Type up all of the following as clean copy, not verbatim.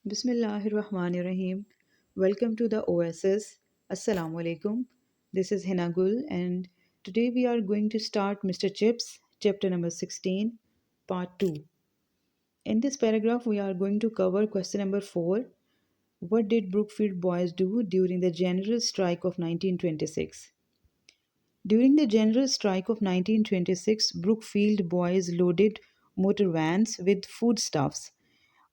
Bismillahirrahmanirrahim. Welcome to the Oasis. Assalamu alaikum. This is Hina Gul, and today we are going to start Mr. Chips, chapter number 16, part 2. In this paragraph, we are going to cover question number 4. What did Brookfield boys do during the general strike of 1926? During the general strike of 1926, Brookfield boys loaded motor vans with foodstuffs.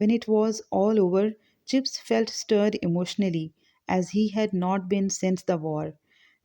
When it was all over, Chips felt stirred emotionally as he had not been since the war.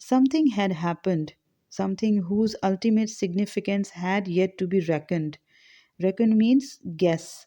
Something had happened, something whose ultimate significance had yet to be reckoned. Reckon means guess,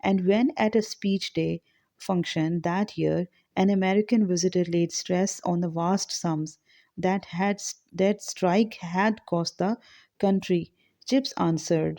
And when at a speech day function that year, an American visitor laid stress on the vast sums that strike had cost the country, Chips answered.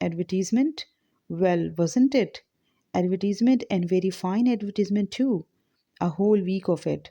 Advertisement? Well, wasn't it? Advertisement and very fine advertisement too. A whole week of it.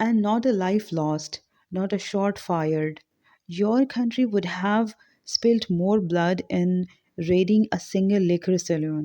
And not a life lost, not a shot fired. Your country would have spilt more blood in raiding a single liquor saloon.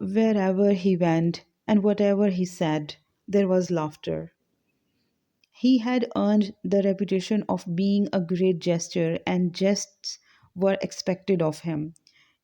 wherever he went and whatever he said, there was laughter. He had earned the reputation of being a great jester and jests were expected of him.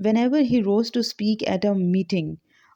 Whenever he rose to speak at a meeting,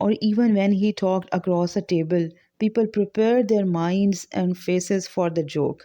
or even when he talked across a table, people prepared their minds and faces for the joke.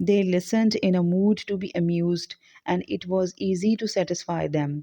They listened in a mood to be amused and it was easy to satisfy them.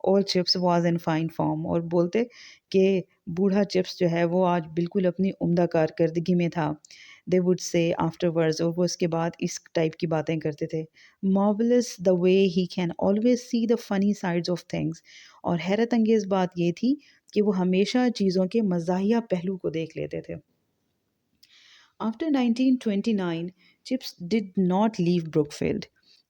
all chips was in fine form. اور بولتے کہ بوڑھا chips جو ہے وہ آج بالکل اپنی عمدہ کارکردگی میں تھا. they would say afterwards, اور وہ اس کے بعد اس ٹائپ کی باتیں کرتے تھے. marvelous the way he can always see the funny sides of things. اور حیرت انگیز بات یہ تھی کہ وہ ہمیشہ چیزوں کے مزاحیہ پہلو کو دیکھ لیتے تھے. After 1929, Chips did not leave Brookfield.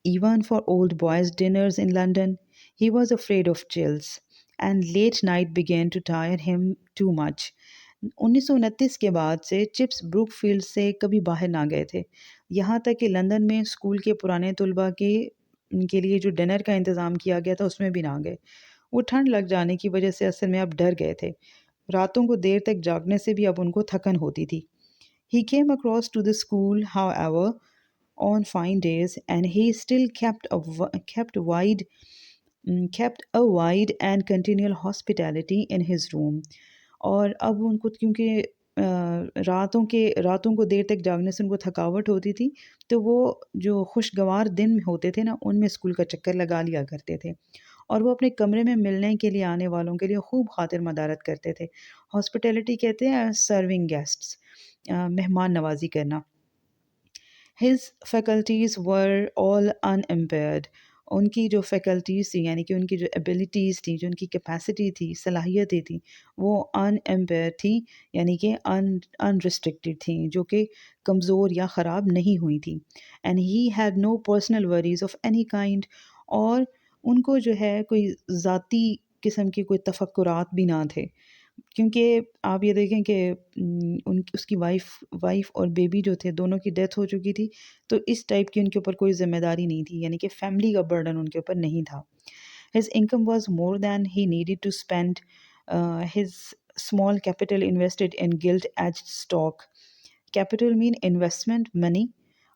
Even for old boys' dinners in London, he was afraid of chills, and late night began to tire him too much. 1929 کے بعد سے چپس بروک فیلڈ سے کبھی باہر نہ گئے تھے، یہاں تک کہ لندن میں اسکول کے پرانے طلباء کے لیے جو ڈنر کا انتظام کیا گیا تھا اس میں بھی نہ گئے. وہ ٹھنڈ لگ جانے کی وجہ سے اصل میں اب ڈر گئے تھے. راتوں کو دیر تک جاگنے سے بھی اب ان کو تھکن ہوتی تھی. He came across to the school, however, on fine days, and he still kept a wide and continual hospitality in his room. اور اب ان کو کیونکہ راتوں کو دیر تک جاگنے سے ان کو تھکاوٹ ہوتی تھی، تو وہ جو خوشگوار دن ہوتے تھے نا ان میں اسکول کا چکر لگا لیا کرتے تھے، اور وہ اپنے کمرے میں ملنے کے لیے آنے والوں کے لیے خوب خاطر مدارت کرتے تھے. ہاسپٹیلٹی کہتے ہیں سرونگ گیسٹس، مہمان نوازی کرنا. his faculties were all unimpaired. ان کی جو فیکلٹیز تھیں یعنی کہ ان کی جو ایبلٹیز تھیں، جو ان کی کیپیسٹی تھی، صلاحیتیں تھیں، وہ ان تھیں، یعنی کہ انریسٹرکٹیڈ تھیں، جو کہ کمزور یا خراب نہیں ہوئی تھیں. And he had no personal worries of any kind. اور ان کو جو ہے کوئی ذاتی قسم کے کوئی تفکرات بھی نہ تھے، کیونکہ آپ یہ دیکھیں کہ اس کی وائف اور بیبی جو تھے دونوں کی ڈیتھ ہو چکی تھی، تو اس ٹائپ کی ان کے اوپر کوئی ذمہ داری نہیں تھی، یعنی کہ فیملی کا برڈن ان کے اوپر نہیں تھا. His income was more than he needed to spend. His small capital invested in gilt edge stock. Capital mean investment money,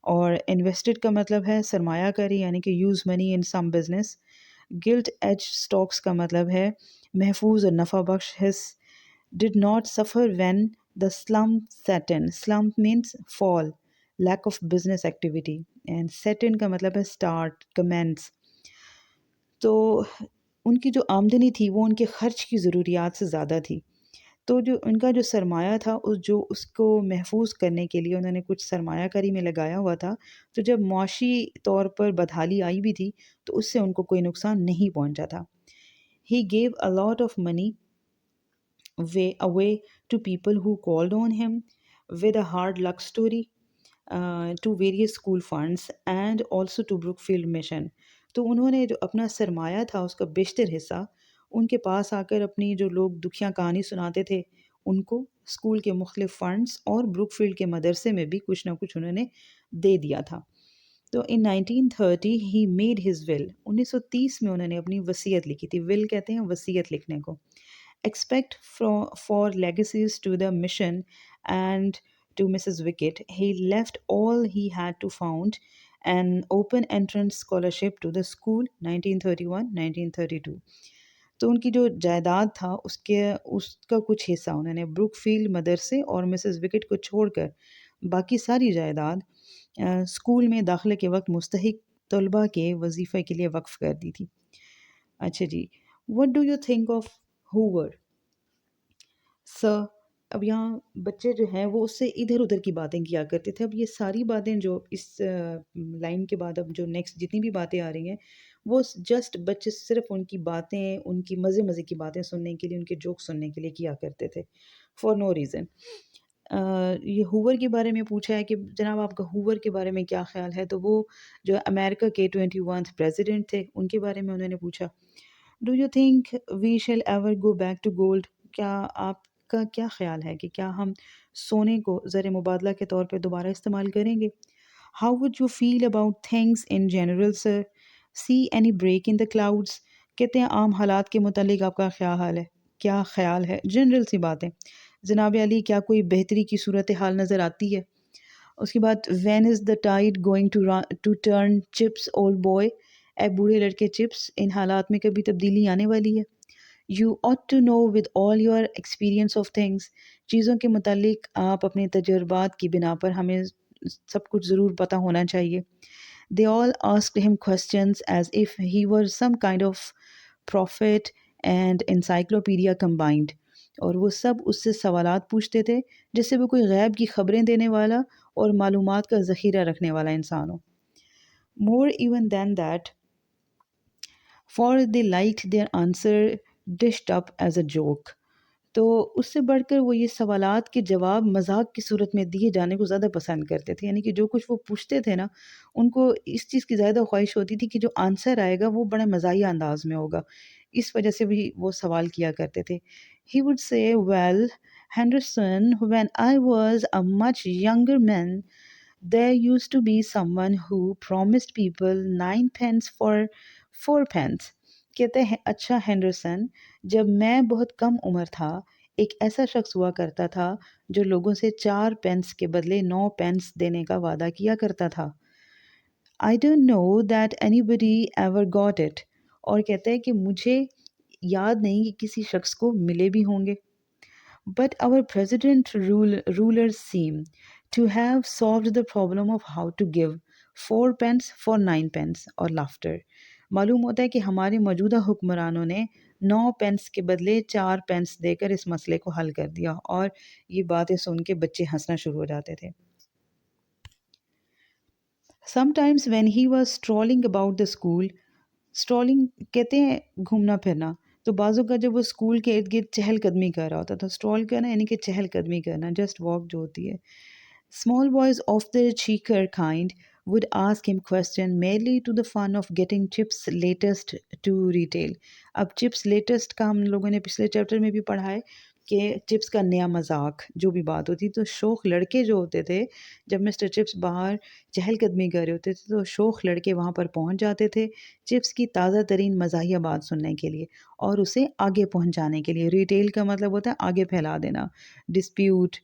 اور انویسٹڈ کا مطلب ہے سرمایہ کاری، یعنی کہ use money in some business. Gilt edge stocks کا مطلب ہے محفوظ اور نفع بخش. His did not suffer when the slump set in. Slump means fall, lack of business activity, and set in کا مطلب ہے start, commence. تو ان کی جو آمدنی تھی وہ ان کے خرچ کی ضروریات سے زیادہ تھی، تو جو ان کا جو سرمایہ تھا اس کو محفوظ کرنے کے لیے انہوں نے کچھ سرمایہ کاری میں لگایا ہوا تھا، تو جب معاشی طور پر بدحالی آئی بھی تھی تو اس سے ان کو کوئی نقصان نہیں پہنچا تھا. He gave a lot of money away to people who called on him with a hard luck story, to various school funds and also to Brookfield Mission. تو انہوں نے جو اپنا سرمایہ تھا اس کا بیشتر حصہ ان کے پاس آ کر اپنی جو لوگ دکھیاں کہانی سناتے تھے ان کو، اسکول کے مختلف فنڈز اور بروک فیلڈ کے مدرسے میں بھی کچھ نہ کچھ انہوں نے دے دیا تھا. تو ان 1930 ہی میڈ ہز ول. 1930 میں انہوں نے اپنی وصیت لکھی تھی. ول کہتے ہیں وصیت لکھنے کو. Expect for legacies to the mission and to Mrs. Wickett, he left all he had to found an open entrance scholarship to the school 1931-1932. تو ان کی جو جائیداد تھا اس کا کچھ حصہ انہوں نے بروک فیلڈ مدرسے اور مسز وکٹ کو چھوڑ کر باقی ساری جائیداد اسکول میں داخلے کے وقت مستحق طلباء کے وظیفے کے لیے وقف کر دی تھی. اچھا جی، what do you think of ہوور؟ اب یہاں بچے جو ہیں وہ اس سے ادھر ادھر کی باتیں کیا کرتے تھے. اب یہ ساری باتیں جو اس لائن کے بعد اب جو نیکسٹ جتنی بھی باتیں آ رہی ہیں وہ جسٹ بچے صرف ان کی باتیں، ان کی مزے کی باتیں سننے کے لیے، ان کے جوک سننے کے لیے کیا کرتے تھے فار نو ریزن. یہ ہوور کے بارے میں پوچھا ہے کہ جناب آپ کا ہوور کے بارے میں کیا خیال ہے، تو وہ جو امریکہ کے 21th پریزیڈنٹ تھے ان کے بارے میں انہوں نے پوچھا. Do you think we shall ever go back to gold? کیا آپ کا کیا خیال ہے کہ کیا ہم سونے کو زر مبادلہ کے طور پہ دوبارہ استعمال کریں گے؟ How would you feel about things in general sir? See any break in the clouds? کہتے ہیں عام حالات کے متعلق آپ کا کیا خیال ہے؟ جنرل سی باتیں. جناب علی کیا کوئی بہتری کی صورتحال نظر آتی ہے؟ اس کے بعد when is the tide going to turn Chips old boy? اے بوڑھے لڑکے چپس، ان حالات میں کبھی تبدیلی آنے والی ہے. You ought to know with all your experience of things. چیزوں کے متعلق آپ اپنے تجربات کی بنا پر ہمیں سب کچھ ضرور پتہ ہونا چاہیے. They all asked him questions as if he were some kind of prophet and encyclopaedia combined. اور وہ سب اس سے سوالات پوچھتے تھے جس سے وہ کوئی غیب کی خبریں دینے والا اور معلومات کا ذخیرہ رکھنے والا انسان ہو. More even than that, for they liked their answer dished up as a joke. تو اس سے بڑھ کر وہ یہ سوالات کے جواب مذاق کی صورت میں دیے جانے کو زیادہ پسند کرتے تھے. یعنی کہ جو کچھ وہ پوچھتے تھے نا, ان کو اس چیز کی زیادہ خواہش ہوتی تھی کہ جو آنسر آئے گا وہ بڑا مزاحیہ انداز میں ہوگا. اس وجہ سے بھی وہ سوال کیا کرتے تھے. He would say, well, Henderson, when I was a much younger man, there used to be someone who promised people 9 pence for 4 pence. کہتے ہیں اچھا ہینڈرسن, جب میں بہت کم عمر تھا ایک ایسا شخص ہوا کرتا تھا جو لوگوں سے 4 پینس کے بدلے 9 پینس دینے کا وعدہ کیا کرتا تھا. I don't know that anybody ever got it. اور کہتے ہیں کہ مجھے یاد نہیں کہ کسی شخص کو ملے بھی ہوں گے. But our president rulers seem to have solved the problem of how to give 4 pence for 9 pence. اور laughter. معلوم ہوتا ہے کہ ہمارے موجودہ حکمرانوں نے 9 پینس کے بدلے 4 پینس دے کر اس مسئلے کو حل کر دیا. اور یہ باتیں سن کے بچے ہنسنا شروع ہو جاتے تھے. Sometimes when he was strolling about the school, strolling کہتے ہیں گھومنا پھرنا, تو بعضوں کا جب وہ اسکول کے ارد گرد چہل قدمی کر رہا ہوتا تھا. اسٹرول کرنا یعنی کہ چہل قدمی کرنا, جسٹ واک جو ہوتی ہے. Small boys of the cheeker kind would ask him question merely to the fun of getting chips latest to retail. اب چپس لیٹسٹ کا ہم لوگوں نے پچھلے چیپٹر میں بھی پڑھا ہے کہ چپس کا نیا مذاق جو بھی بات ہوتی, تو شوخ لڑکے جو ہوتے تھے جب مسٹر چپس باہر چہل قدمی کر رہے ہوتے تھے تو شوخ لڑکے وہاں پر پہنچ جاتے تھے چپس کی تازہ ترین مزاحیہ بات سننے کے لیے اور اسے آگے پہنچانے کے لیے. ریٹیل کا مطلب ہوتا ہے آگے پھیلا دینا, ڈسپیوٹ,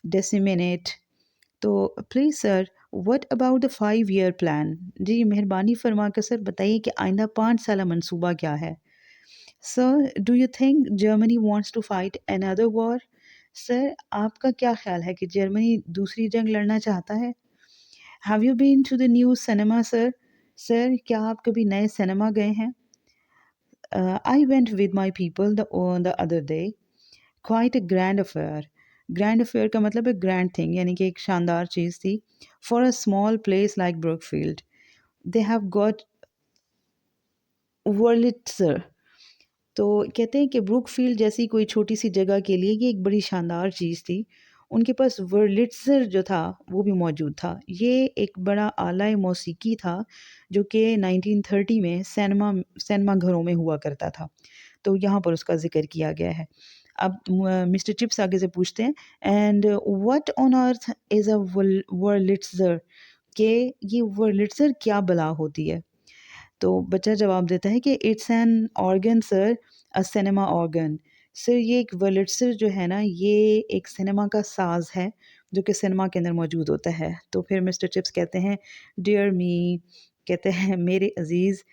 ڈیسیمینیٹ. تو please sir, what about the 5 year plan. جی مہربانی فرما کر سر بتائیے کہ آئندہ 5 سالہ منصوبہ کیا ہے. Sir, do you think Germany wants to fight another war. Sir آپ کا کیا خیال ہے کہ جرمنی دوسری جنگ لڑنا چاہتا ہے. Have you been to the new cinema sir. Sir کیا آپ کبھی نئے سنیما گئے ہیں. I went with my people the other day. Quite a grand affair. Grand affair کا مطلب ہے گرینڈ تھنگ, یعنی کہ ایک شاندار چیز تھی. For a small place like Brookfield they have got Wurlitzer. تو کہتے ہیں کہ بروک فیلڈ جیسی کوئی چھوٹی سی جگہ کے لیے یہ ایک بڑی شاندار چیز تھی. ان کے پاس ورلٹزر جو تھا وہ بھی موجود تھا. یہ ایک بڑا آلہ موسیقی تھا جو کہ 1930 میں سینما گھروں میں ہوا کرتا تھا. تو یہاں پر اس کا ذکر کیا گیا ہے. اب مسٹر چپس آگے سے پوچھتے ہیں اینڈ وٹ آن ارتھ از اے ورلٹزر, کہ یہ ورلٹزر کیا بلا ہوتی ہے. تو بچہ جواب دیتا ہے کہ it's an organ sir, a cinema organ. Sir یہ ایک ورلٹزر جو ہے نا یہ ایک سینما کا ساز ہے جو کہ سینما کے اندر موجود ہوتا ہے. تو پھر مسٹر چپس کہتے ہیں ڈیئر می, کہتے ہیں میرے عزیز,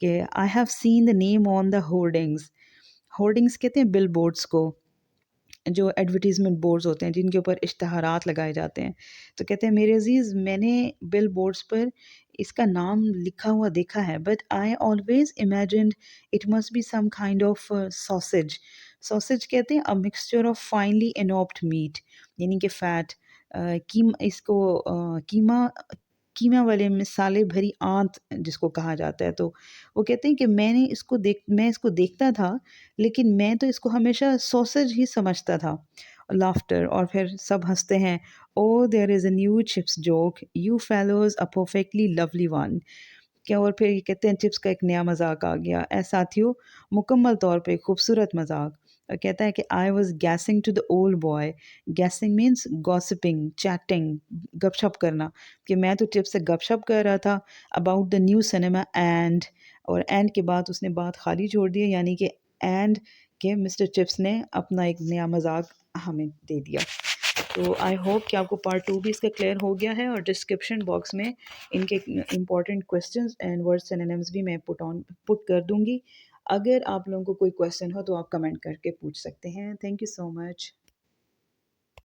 کہ I have seen the name on the hoardings. Hoardings کہتے ہیں بل بورڈس کو, جو ایڈورٹیزمنٹ بورڈز ہوتے ہیں جن کے اوپر اشتہارات لگائے جاتے ہیں. تو کہتے ہیں میرے عزیز میں نے بل بورڈز پر اس کا نام لکھا ہوا دیکھا ہے, but I always imagined it must be some kind of sausage. Sausage کہتے ہیں اے مکسچر آف فائنلی انوپڈ میٹ, یعنی کہ فیٹ, اس کو کیما والے مسالے بھری آنت جس کو کہا جاتا ہے. تو وہ کہتے ہیں کہ میں اس کو دیکھتا تھا لیکن میں تو اس کو ہمیشہ سوسج ہی سمجھتا تھا. لافٹر, اور پھر سب ہنستے ہیں. Oh there is a new Chips joke, you fellows a perfectly lovely one. کیا, اور پھر یہ کہتے ہیں چپس کا ایک نیا مذاق آ گیا. اے ساتھیو, مکمل طور پہ خوبصورت مذاق. اور کہتا ہے کہ I was gassing to the old boy. Gassing means gasping, chatting, گپ شپ کرنا, کہ میں تو چپس سے گپ شپ کر رہا تھا about the new cinema and, اور اینڈ کے بعد اس نے بات خالی چھوڑ دی, یعنی کہ اینڈ کہ مسٹر چپس نے اپنا ایک نیا مذاق ہمیں دے دیا. تو آئی ہوپ کہ آپ کو پارٹ 2 بھی اس کا کلیئر ہو گیا ہے, اور ڈسکرپشن باکس میں ان کے important questions and word synonyms بھی میں پٹ کر دوں گی. اگر آپ لوگوں کو کوئی کویسچن ہو تو آپ کمنٹ کر کے پوچھ سکتے ہیں. Thank you so much.